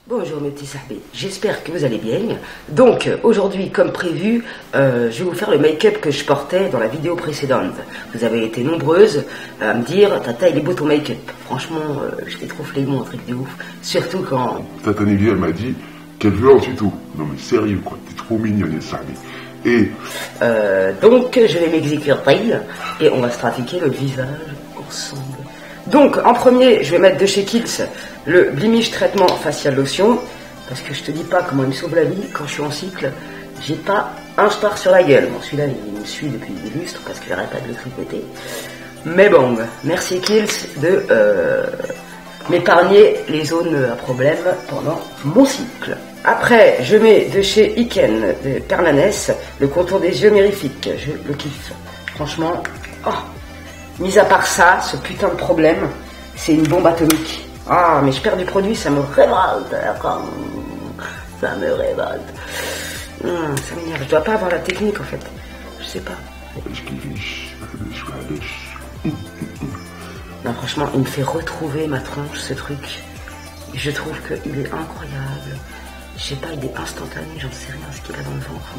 Bonjour mes petits sahbés, j'espère que vous allez bien. Donc aujourd'hui, comme prévu, je vais vous faire le make-up que je portais dans la vidéo précédente. Vous avez été nombreuses à me dire, Tata il est beau ton make-up. Franchement, j'étais trop flémon, un truc de ouf. Surtout quand... Tata Nevia elle m'a dit qu'elle veut un tuto. Non mais sérieux quoi, t'es trop mignonne sahbé. Et... donc je vais m'exécuter et on va se pratiquer le visage ensemble. Donc en premier, je vais mettre de chez Kiehl's le Blemish traitement facial lotion, parce que je te dis pas comment il me sauve la vie quand je suis en cycle. J'ai pas un star sur la gueule. Bon, celui-là il me suit depuis des lustres parce que j'arrête pas de le tripoter. Mais bon, merci Kiehl's de m'épargner les zones à problème pendant mon cycle. Après, je mets de chez Iken de Perlanès le contour des yeux mirifique. Je le kiffe. Franchement, oh. Mis à part ça, ce putain de problème, c'est une bombe atomique. Ah, mais je perds du produit, ça me révolte. Ça me révolte. Ça m'énerve. Je dois pas avoir la technique en fait. Je sais pas. Non, franchement, il me fait retrouver ma tronche, ce truc. Je trouve qu'il est incroyable. Je sais pas, il est instantané, j'en sais rien ce qu'il a dans le ventre.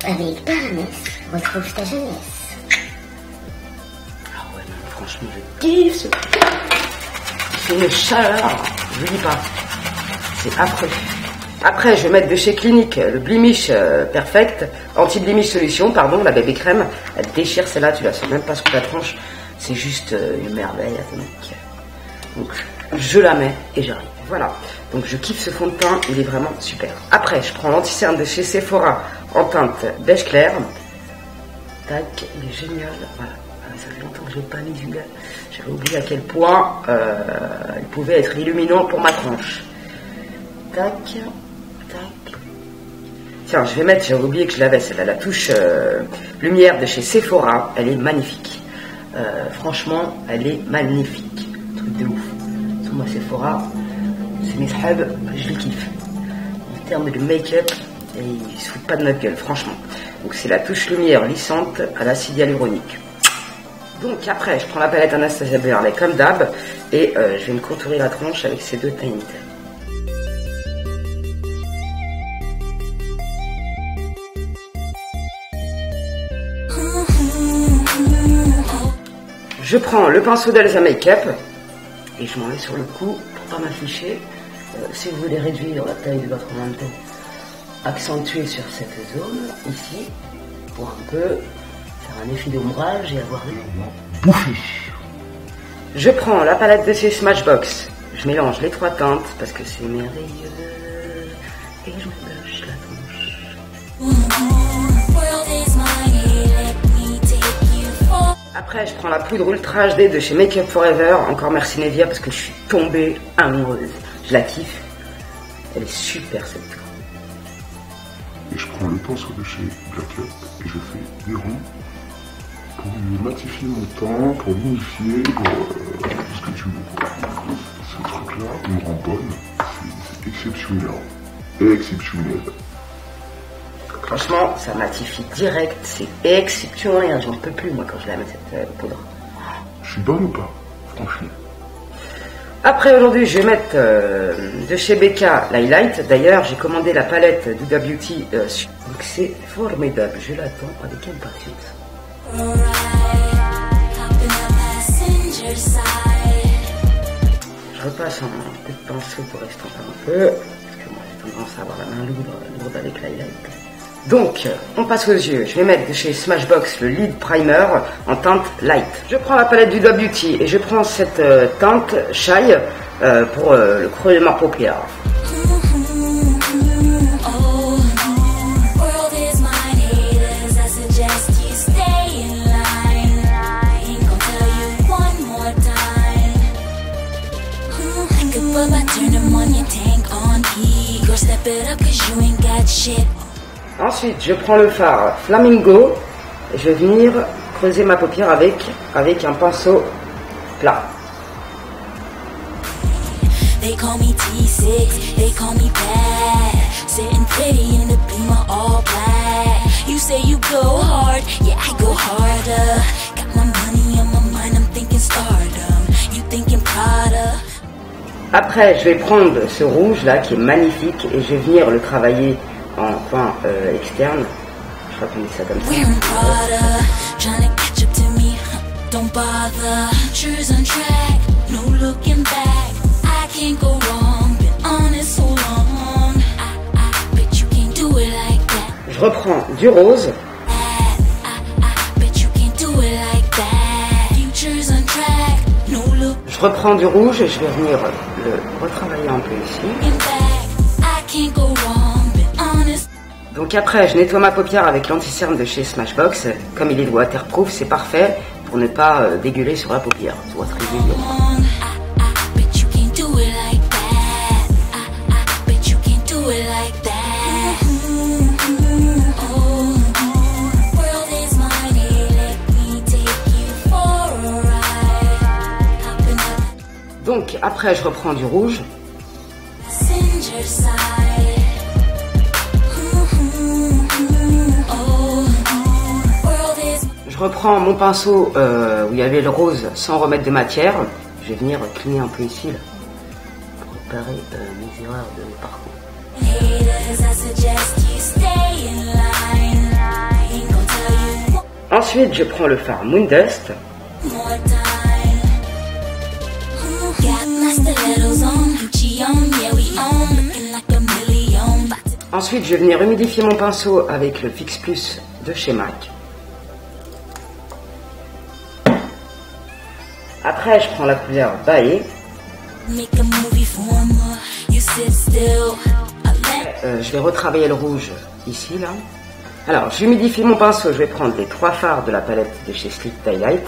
Mais... Avec Perlanès, retrouve ta jeunesse. Franchement, je kiffe. C'est une chaleur, je vous dis pas. C'est affreux. Après, je vais mettre de chez Clinique le Blemish Perfect, anti-blemish solution, pardon, la bébé crème. Elle déchire celle-là, tu la sens même pas sur ta tronche. C'est juste une merveille atomique. Donc, je la mets et j'arrive. Voilà. Donc, je kiffe ce fond de teint, il est vraiment super. Après, je prends l'anti-cerne de chez Sephora en teinte beige clair. Tac, il est génial. Voilà. Ça fait longtemps que je n'ai pas mis du gars. J'avais oublié à quel point il pouvait être illuminant pour ma tronche. Tac, tac. Tiens, je vais mettre, j'avais oublié que je l'avais, celle-là, la touche lumière de chez Sephora. Elle est magnifique. Franchement, elle est magnifique. Truc de ouf. Sur moi, Sephora, c'est mes sahbs, je les kiffe. En termes de make-up, ils se foutent pas de notre gueule, franchement. Donc c'est la touche lumière lissante à l'acide hyaluronique. Donc après, je prends la palette Anastasia Beverly comme d'hab et je vais me contourer la tronche avec ces deux teintes. Je prends le pinceau d'Elsa Makeup et je m'en mets sur le cou pour pas m'afficher. Si vous voulez réduire la taille de votre menton, accentuer sur cette zone ici pour un peu un effet d'ombrage et avoir une bouffée. Je prends la palette de chez Smashbox. Je mélange les trois teintes parce que c'est merveilleux. Et je me lâche la tronche. Après, je prends la poudre Ultra HD de chez Make Up Forever. Encore merci Nevia parce que je suis tombée amoureuse. Je la kiffe. Elle est super cette poudre. Et je prends le pinceau de chez Black Up et je fais des ronds pour matifier mon teint, pour l'unifier, pour ce que tu veux. Ce truc-là, il me rend bonne. C'est exceptionnel. Exceptionnel. Franchement, ça matifie direct. C'est exceptionnel. J'en peux plus, moi, quand je la mets cette poudre. Je suis bonne ou pas? Franchement. Après, aujourd'hui, je vais mettre de chez Becca l'highlight. D'ailleurs, j'ai commandé la palette Huda Beauty. Donc, c'est formidable. Je l'attends avec impatience. Je repasse un coup de pinceau pour estomper un peu, parce que moi j'ai tendance à avoir la main lourde avec l'highlight. Donc, on passe aux yeux. Je vais mettre de chez Smashbox le Lid Primer en teinte light. Je prends la palette du Huda Beauty et je prends cette teinte Shy pour le creux de ma paupière. Ensuite, je prends le fard Flamingo et je vais venir creuser ma paupière avec un pinceau plat. They call me T6, they call me bad. Sitting pretty in the Beamer all black. You say you go hard, yeah I go harder. Got my money on my mind, I'm thinking stardom. You thinking Prada. Après, je vais prendre ce rouge là qui est magnifique et je vais venir le travailler en coin externe. Je crois qu'on dit ça comme ça. Je reprends du rose. Je reprends du rouge et je vais venir le retravailler un peu ici. Donc après, je nettoie ma paupière avec l'anti-cerne de chez Smashbox. Comme il est waterproof, c'est parfait pour ne pas dégueuler sur la paupière. Tu vois, très dégueu. Donc après je reprends du rouge. Je reprends mon pinceau où il y avait le rose sans remettre de matière. Je vais venir cligner un peu ici là, pour réparer mes erreurs de parcours. Ensuite je prends le fard Moondust. Ensuite, je vais venir humidifier mon pinceau avec le Fix Plus de chez MAC. Après, je prends la couleur Bae. Je vais retravailler le rouge ici, là. Alors, j'humidifie mon pinceau. Je vais prendre les 3 fards de la palette de chez Sleek Daylight.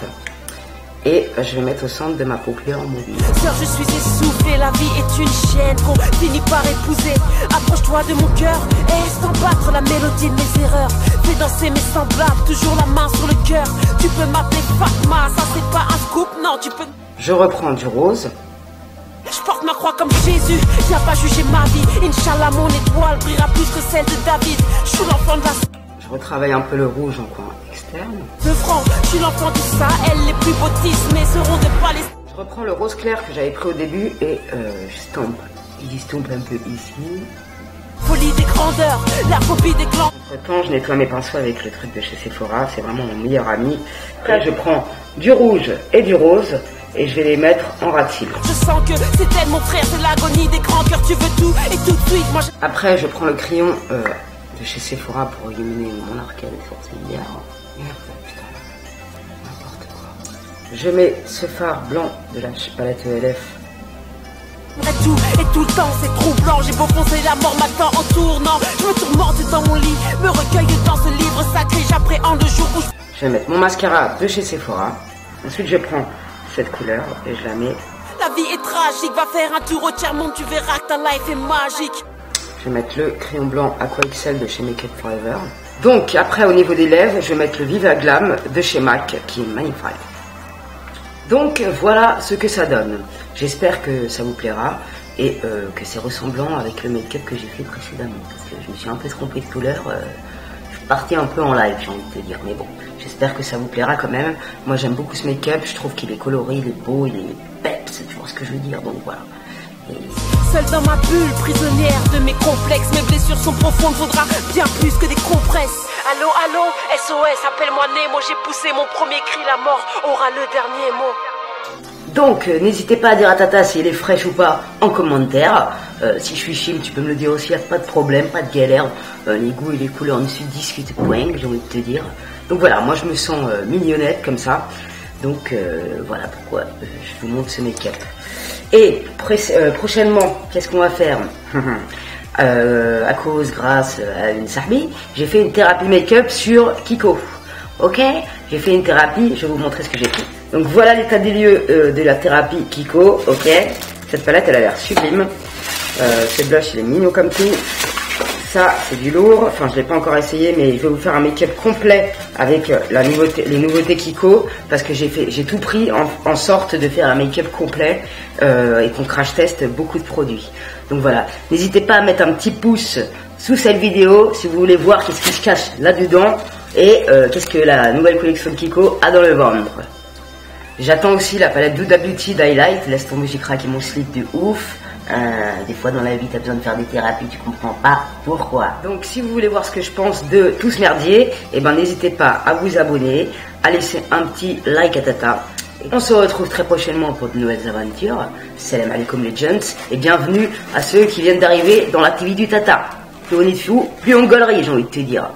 Et je vais mettre au centre de ma paupière mobile. Sœur, je suis essoufflée, la vie est une chaîne qu'on finit par épouser. Approche-toi de mon cœur et laisse battre la mélodie de mes erreurs. Fais danser mes semblables, toujours la main sur le cœur. Tu peux m'appeler Fatma, ça c'est pas un scoop, non tu peux... Je reprends du rose. Je porte ma croix comme Jésus, viens pas juger ma vie. Inch'Allah, mon étoile brillera plus que celle de David. Je suis l'enfant de la... Je retravaille un peu le rouge en coin externe. De franc, je suis l'enfant du Sahel, les plus beaux mais seront de palais. Je reprends le rose clair que j'avais pris au début et je stompe. Il stompe un peu ici. Folie des grandeurs, la phobie des clans. Entre temps, je nettoie mes pinceaux avec le truc de chez Sephora, c'est vraiment mon meilleur ami. Là, je prends du rouge et du rose et je vais les mettre en ras de cils. Je sens que c'est elle mon frère, c'est l'agonie des grands cœurs, tu veux tout et tout de suite. Moi je... Après, je prends le crayon de chez Sephora pour illuminer mon arcade sourcilière. Merde, putain, n'importe quoi. Je mets ce fard blanc de la palette ELF. Et tout le temps c'est troublant, j'ai beau foncer, la mort m'attend en tournant. Je me tourmente dans mon lit, me recueille dans ce livre sacré, j'appréhende le jour où... Je vais mettre mon mascara de chez Sephora. Ensuite je prends cette couleur et je la mets. La vie est tragique, va faire un tour au tiers-monde, tu verras que ta life est magique. Je vais mettre le crayon blanc Aqua XL de chez Make Up Forever. Donc après au niveau des lèvres, je vais mettre le Viva Glam de chez MAC qui est magnifique. Donc voilà ce que ça donne. J'espère que ça vous plaira et que c'est ressemblant avec le make-up que j'ai fait précédemment. Parce que je me suis un peu trompée de couleur. Je suis partie un peu en live, j'ai envie de te dire. Mais bon, j'espère que ça vous plaira quand même. Moi j'aime beaucoup ce make-up, je trouve qu'il est coloré, il est beau, il est peps, tu vois ce que je veux dire. Donc voilà. Seule dans ma bulle, prisonnière de mes complexes. Mes blessures sont profondes, faudra bien plus que des compresses. Allô, allô, SOS, appelle-moi Nemo. J'ai poussé mon premier cri, la mort aura le dernier mot. Donc n'hésitez pas à dire à Tata si elle est fraîche ou pas en commentaire. Si je suis chim, tu peux me le dire aussi, y a pas de problème, pas de galère. Les goûts et les couleurs ne se discutent point, j'ai envie de te dire. Donc voilà, moi je me sens mignonnette comme ça. Donc voilà pourquoi je vous montre ce make-up. Et prochainement, qu'est-ce qu'on va faire? Grâce à une sahbi, j'ai fait une thérapie make-up sur Kiko. Ok? J'ai fait une thérapie, je vais vous montrer ce que j'ai fait. Donc voilà l'état des lieux de la thérapie Kiko. Ok? Cette palette, elle a l'air sublime. Ce blush, il est mignon comme tout. Ça, c'est du lourd. Enfin, je ne l'ai pas encore essayé, mais je vais vous faire un make-up complet avec les nouveautés Kiko. Parce que j'ai tout pris en sorte de faire un make-up complet et qu'on crash teste beaucoup de produits. Donc voilà. N'hésitez pas à mettre un petit pouce sous cette vidéo si vous voulez voir qu'est-ce qui se cache là-dedans et qu'est-ce que la nouvelle collection de Kiko a dans le ventre. J'attends aussi la palette Huda Beauty d'Highlight. Laisse tomber, j'ai craqué mon slip de ouf. Des fois dans la vie, t'as besoin de faire des thérapies, tu comprends pas pourquoi. Donc si vous voulez voir ce que je pense de tout ce merdier, eh ben n'hésitez pas à vous abonner, à laisser un petit like à Tata. On se retrouve très prochainement pour de nouvelles aventures. Salam alaikum legends et bienvenue à ceux qui viennent d'arriver dans la TV du Tata. Plus on est de fou, plus on gaulerie, j'ai envie de te dire.